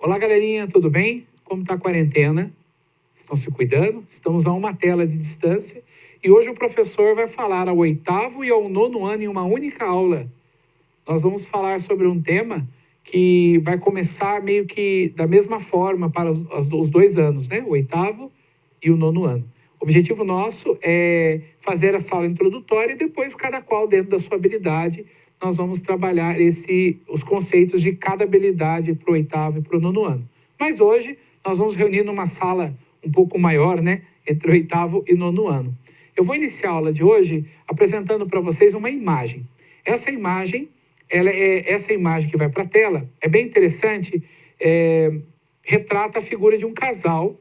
Olá, galerinha, tudo bem? Como está a quarentena? Estão se cuidando? Estamos a uma tela de distância e hoje o professor vai falar ao 8º e ao 9º ano em uma única aula. Nós vamos falar sobre um tema que vai começar meio que da mesma forma para os 2 anos, né? O 8º e o 9º ano. O objetivo nosso é fazer essa aula introdutória e depois cada qual dentro da sua habilidade nós vamos trabalhar os conceitos de cada habilidade para o 8º e para o 9º ano. Mas hoje nós vamos reunir numa sala um pouco maior, né? Entre o 8º e 9º ano. Eu vou iniciar a aula de hoje apresentando para vocês uma imagem. Essa imagem que vai para a tela, é bem interessante, retrata a figura de um casal,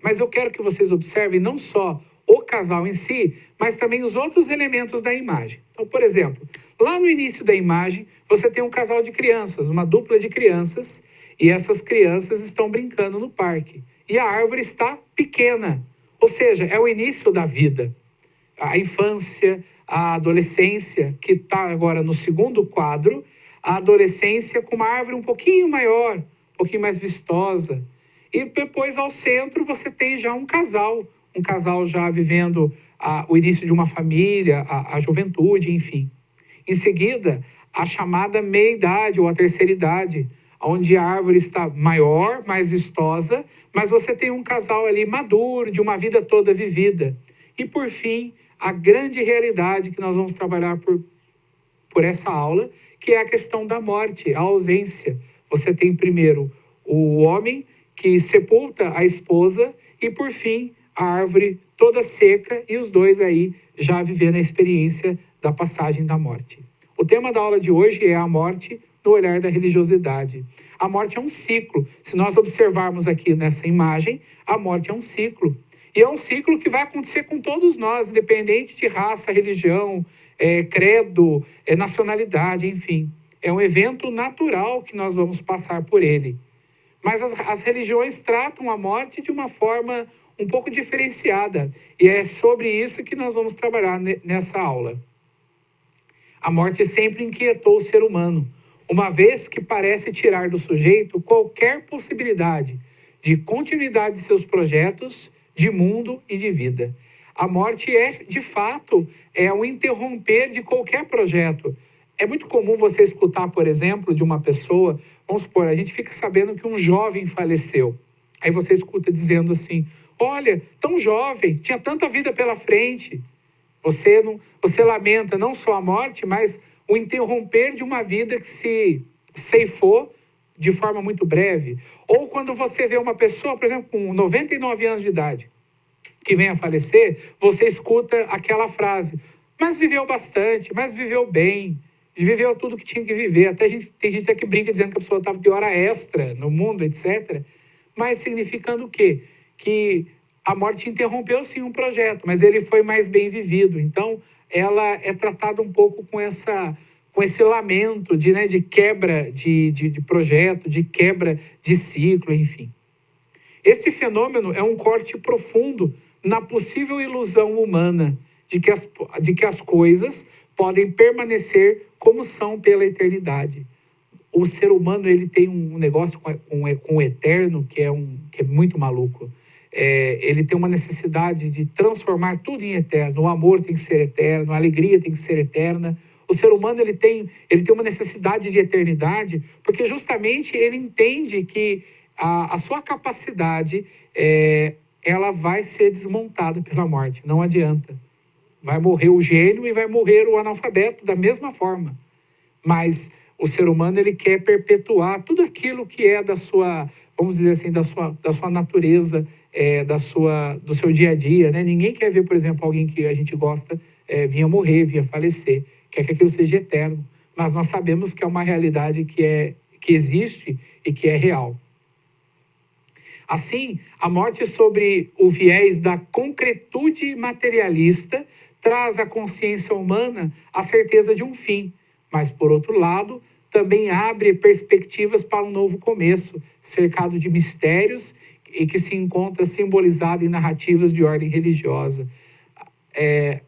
mas eu quero que vocês observem não só o casal em si, mas também os outros elementos da imagem. Então, por exemplo, lá no início da imagem, você tem um casal de crianças, uma dupla de crianças, e essas crianças estão brincando no parque. E a árvore está pequena, ou seja, é o início da vida. A infância, a adolescência, que está agora no segundo quadro, a adolescência com uma árvore um pouquinho maior, um pouquinho mais vistosa. E depois, ao centro, você tem já um casal já vivendo o início de uma família, a juventude, enfim. Em seguida, a chamada meia-idade ou a terceira idade, onde a árvore está maior, mais vistosa, mas você tem um casal ali maduro, de uma vida toda vivida. E, por fim, a grande realidade que nós vamos trabalhar por essa aula, que é a questão da morte, a ausência. Você tem primeiro o homem que sepulta a esposa e, por fim, a árvore toda seca e os dois aí já vivendo a experiência da passagem da morte. O tema da aula de hoje é a morte no olhar da religiosidade. A morte é um ciclo. Se nós observarmos aqui nessa imagem, a morte é um ciclo. E é um ciclo que vai acontecer com todos nós, independente de raça, religião, credo, nacionalidade, enfim. É um evento natural que nós vamos passar por ele. Mas as religiões tratam a morte de uma forma um pouco diferenciada. E é sobre isso que nós vamos trabalhar nessa aula. A morte sempre inquietou o ser humano, uma vez que parece tirar do sujeito qualquer possibilidade de continuidade de seus projetos, de mundo e de vida. A morte de fato, um interromper de qualquer projeto. É muito comum você escutar, por exemplo, de uma pessoa, vamos supor, a gente fica sabendo que um jovem faleceu. Aí você escuta dizendo assim, olha, tão jovem, tinha tanta vida pela frente. Você lamenta não só a morte, mas o interromper de uma vida que se ceifou de forma muito breve. Ou quando você vê uma pessoa, por exemplo, com 99 anos de idade, que vem a falecer, você escuta aquela frase, mas viveu bastante, mas viveu bem, viveu tudo que tinha que viver. Até tem gente que brinca dizendo que a pessoa estava de hora extra no mundo, etc. Mas significando o quê? Que a morte interrompeu sim um projeto, mas ele foi mais bem vivido. Então, ela é tratada um pouco com esse lamento de quebra de projeto, de quebra de ciclo, enfim. Esse fenômeno é um corte profundo na possível ilusão humana de que as coisas podem permanecer como são pela eternidade. O ser humano ele tem um negócio com o eterno que é muito maluco. Ele tem uma necessidade de transformar tudo em eterno. O amor tem que ser eterno, a alegria tem que ser eterna. O ser humano ele tem uma necessidade de eternidade porque justamente ele entende que a sua capacidade ela vai ser desmontada pela morte. Não adianta. Vai morrer o gênio e vai morrer o analfabeto da mesma forma. Mas o ser humano ele quer perpetuar tudo aquilo que é da sua, vamos dizer assim, da sua natureza, do seu dia a dia, né? Ninguém quer ver, por exemplo, alguém que a gente gosta vinha morrer, vinha falecer, quer que aquilo seja eterno. Mas nós sabemos que é uma realidade que existe e que é real. Assim, a morte sobre o viés da concretude materialista traz à consciência humana a certeza de um fim, mas, por outro lado, também abre perspectivas para um novo começo, cercado de mistérios e que se encontra simbolizado em narrativas de ordem religiosa.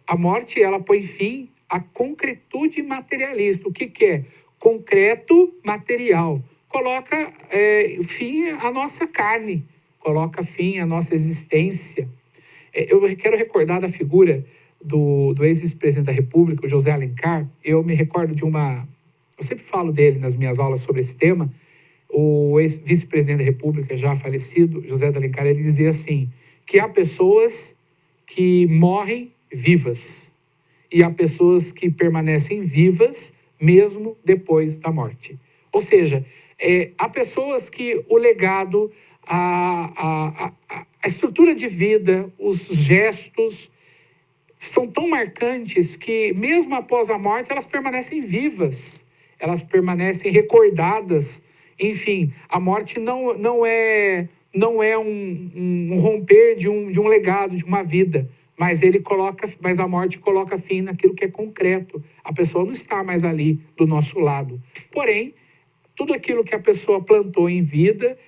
A morte, ela põe fim à concretude materialista. O que é? Concreto material. coloca fim à nossa carne, coloca fim à nossa existência. Eu quero recordar da figura do ex-vice-presidente da República, o José Alencar. Eu me recordo de uma... Eu sempre falo dele nas minhas aulas sobre esse tema. O ex-vice-presidente da República, já falecido, José Alencar, ele dizia assim, que há pessoas que morrem vivas e há pessoas que permanecem vivas mesmo depois da morte. Ou seja, há pessoas que o legado, a estrutura de vida, os gestos são tão marcantes que mesmo após a morte elas permanecem vivas, elas permanecem recordadas. Enfim, a morte não é um romper de um legado, de uma vida, mas a morte coloca fim naquilo que é concreto. A pessoa não está mais ali do nosso lado. Porém, tudo aquilo que a pessoa plantou em vida,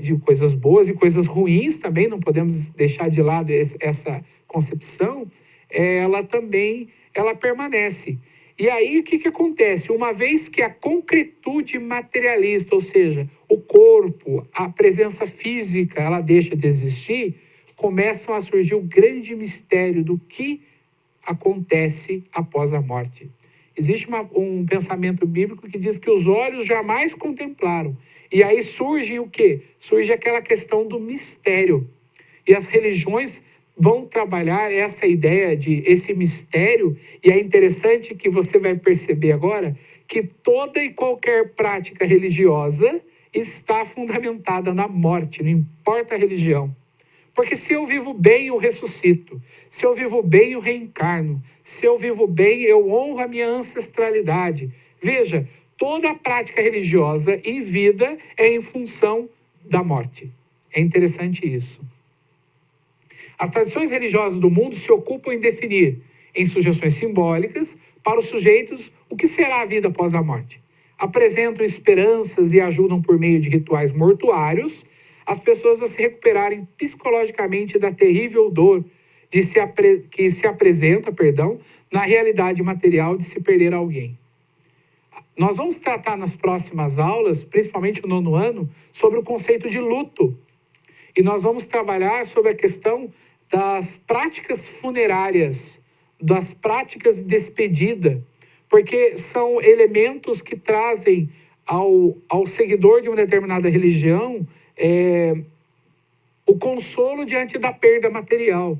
de coisas boas e coisas ruins também, não podemos deixar de lado essa concepção, ela permanece. E aí, o que acontece? Uma vez que a concretude materialista, ou seja, o corpo, a presença física, ela deixa de existir, começam a surgir o grande mistério do que acontece após a morte. Existe um pensamento bíblico que diz que os olhos jamais contemplaram. E aí surge o quê? Surge aquela questão do mistério. E as religiões vão trabalhar essa ideia de esse mistério, e é interessante que você vai perceber agora que toda e qualquer prática religiosa está fundamentada na morte, não importa a religião. Porque se eu vivo bem, eu ressuscito. Se eu vivo bem, eu reencarno. Se eu vivo bem, eu honro a minha ancestralidade. Veja, toda a prática religiosa em vida é em função da morte. É interessante isso. As tradições religiosas do mundo se ocupam em definir, em sugestões simbólicas, para os sujeitos o que será a vida após a morte. Apresentam esperanças e ajudam por meio de rituais mortuários as pessoas a se recuperarem psicologicamente da terrível dor que se apresenta, na realidade material de se perder alguém. Nós vamos tratar nas próximas aulas, principalmente no 9º ano, sobre o conceito de luto. E nós vamos trabalhar sobre a questão das práticas funerárias, das práticas de despedida, porque são elementos que trazem ao seguidor de uma determinada religião o consolo diante da perda material.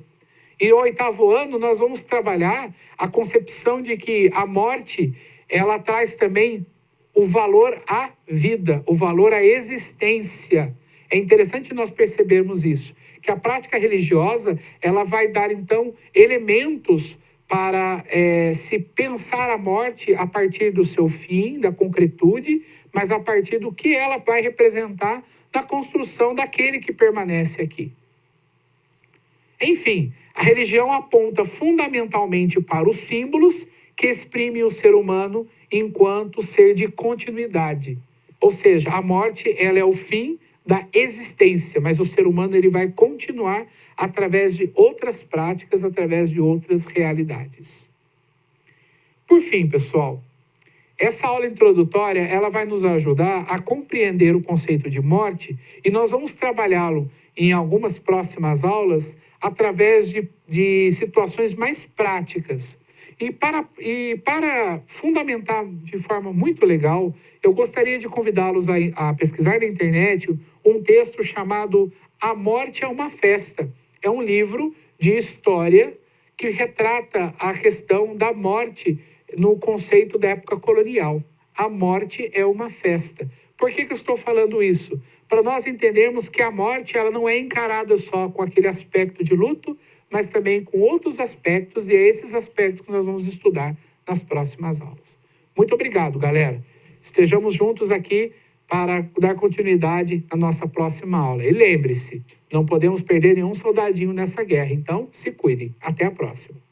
E no 8º ano nós vamos trabalhar a concepção de que a morte, ela traz também o valor à vida, o valor à existência. É interessante nós percebermos isso, que a prática religiosa, ela vai dar, então, elementos para se pensar a morte a partir do seu fim, da concretude, mas a partir do que ela vai representar na construção daquele que permanece aqui. Enfim, a religião aponta fundamentalmente para os símbolos que exprimem o ser humano enquanto ser de continuidade. Ou seja, a morte, ela é o fim da existência, mas o ser humano ele vai continuar através de outras práticas, através de outras realidades. Por fim, pessoal, essa aula introdutória ela vai nos ajudar a compreender o conceito de morte e nós vamos trabalhá-lo em algumas próximas aulas através de situações mais práticas. E para fundamentar de forma muito legal, eu gostaria de convidá-los a pesquisar na internet um texto chamado A Morte é uma Festa. É um livro de história que retrata a questão da morte no conceito da época colonial. A morte é uma festa. Por que eu estou falando isso? Para nós entendermos que a morte ela não é encarada só com aquele aspecto de luto, mas também com outros aspectos, e é esses aspectos que nós vamos estudar nas próximas aulas. Muito obrigado, galera. Estejamos juntos aqui para dar continuidade à nossa próxima aula. E lembre-se, não podemos perder nenhum soldadinho nessa guerra, então se cuidem. Até a próxima.